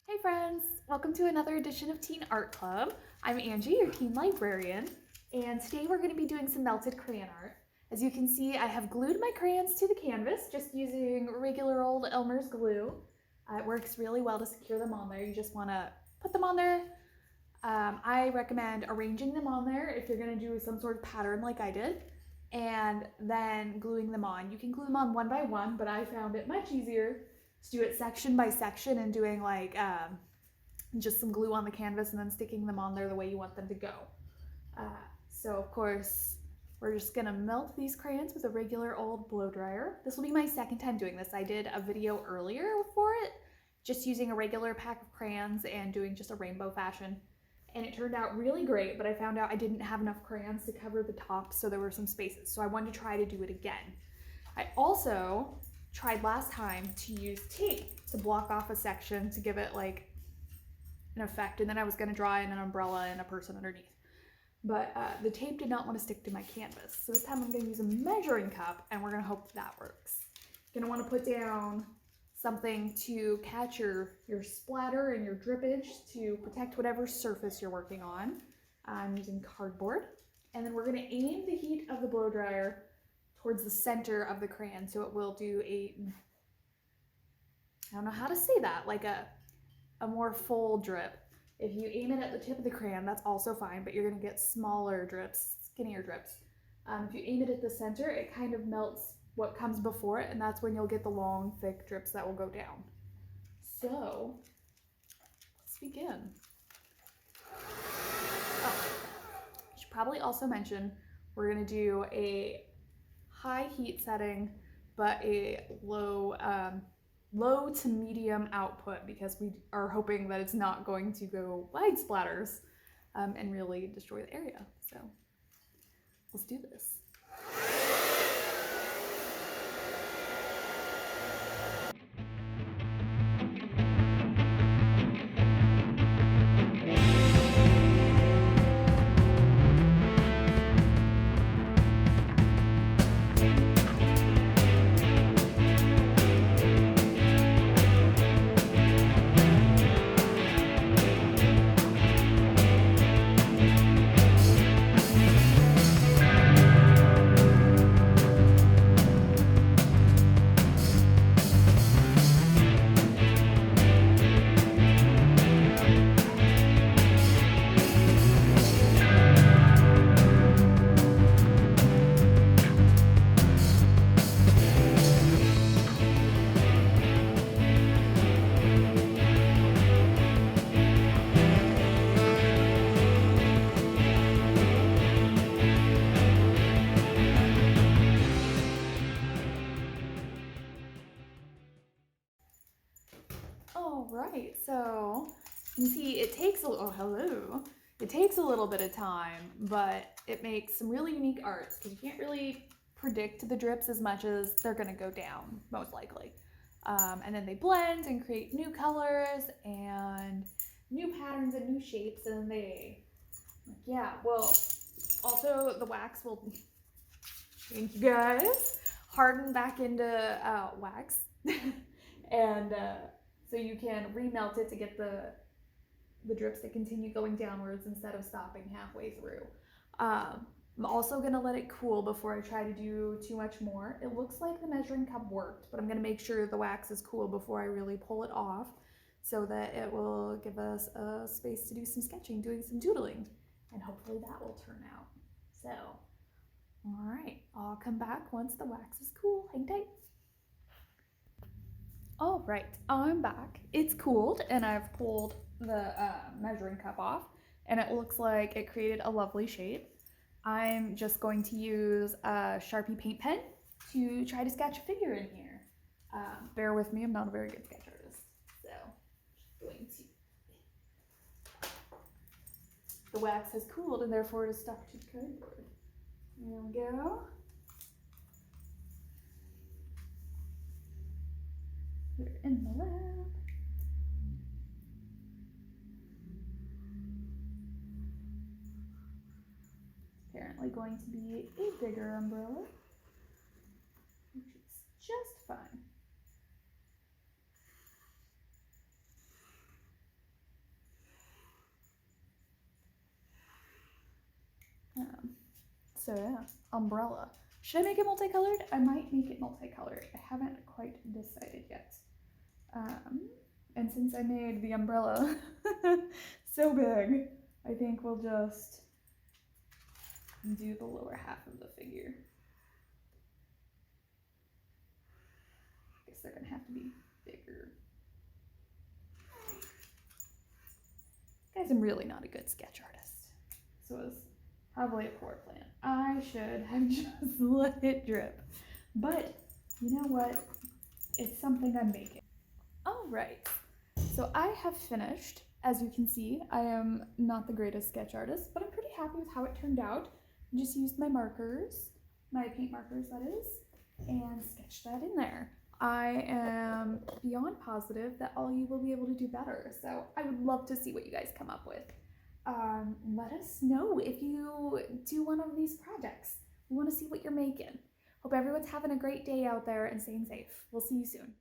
Hey friends, welcome to another edition of Teen Art Club. I'm Angie, your teen librarian, and today we're going to be doing some melted crayon art. As you can see, I have glued my crayons to the canvas just using regular old Elmer's glue. It works really well to secure them on there. You just want to put them on there. I recommend arranging them on there if you're going to do some sort of pattern like I did, and then gluing them on. You can glue them on one by one, but I found it much easier to do it section by section and doing like just some glue on the canvas and then sticking them on there the way you want them to go. So of course, we're just gonna melt these crayons with a regular old blow dryer. This will be my second time doing this. I did a video earlier for it, just using a regular pack of crayons and doing just a rainbow fashion. And it turned out really great, but I found out I didn't have enough crayons to cover the top, so there were some spaces. So I wanted to try to do it again. I also tried last time to use tape to block off a section to give it like an effect, and then I was going to draw in an umbrella and a person underneath. But the tape did not want to stick to my canvas. So this time I'm going to use a measuring cup, and we're going to hope that works. You're going to want to put down something to catch your splatter and your drippage to protect whatever surface you're working on. I'm using cardboard. And then we're going to aim the heat of the blow dryer towards the center of the crayon, so it will do I don't know how to say that, like a more full drip. If you aim it at the tip of the crayon, that's also fine, but you're going to get smaller drips, skinnier drips. If you aim it at the center, it kind of melts what comes before it, and that's when you'll get the long, thick drips that will go down. So, let's begin. Oh, I should probably also mention we're going to do a high heat setting, but a low to medium output, because we are hoping that it's not going to go wide splatters and really destroy the area. So let's do this. All right, so you can see it takes It takes a little bit of time, but it makes some really unique arts because you can't really predict the drips as much as they're gonna go down, most likely. And then they blend and create new colors and new patterns and new shapes, and also the wax will, thank you guys, harden back into wax. And so you can remelt it to get the drips that continue going downwards instead of stopping halfway through. I'm also gonna let it cool before I try to do too much more. It looks like the measuring cup worked, but I'm gonna make sure the wax is cool before I really pull it off, so that it will give us a space to do some sketching, doing some doodling, and hopefully that will turn out. So, all right, I'll come back once the wax is cool. Hang tight. All right, I'm back. It's cooled, and I've pulled the measuring cup off, and it looks like it created a lovely shape. I'm just going to use a Sharpie paint pen to try to sketch a figure in here. Bear with me, I'm not a very good sketch artist, so going to. The wax has cooled, and therefore it is stuck to the cardboard. There we go. We're in the lab. Apparently going to be a bigger umbrella, which is just fine. So yeah, umbrella. Should I make it multicolored? I might make it multicolored. I haven't quite decided yet. And since I made the umbrella so big, I think we'll just do the lower half of the figure. I guess they're gonna have to be bigger. Guys, I'm really not a good sketch artist. So it was probably a poor plan. I should have just let it drip. But you know what? It's something I'm making. All right, so I have finished. As you can see, I am not the greatest sketch artist, but I'm pretty happy with how it turned out. I just used my markers, my paint markers that is, and sketched that in there. I am beyond positive that all you will be able to do better, so I would love to see what you guys come up with. Let us know if you do one of these projects. We want to see what you're making. Hope everyone's having a great day out there and staying safe. We'll see you soon.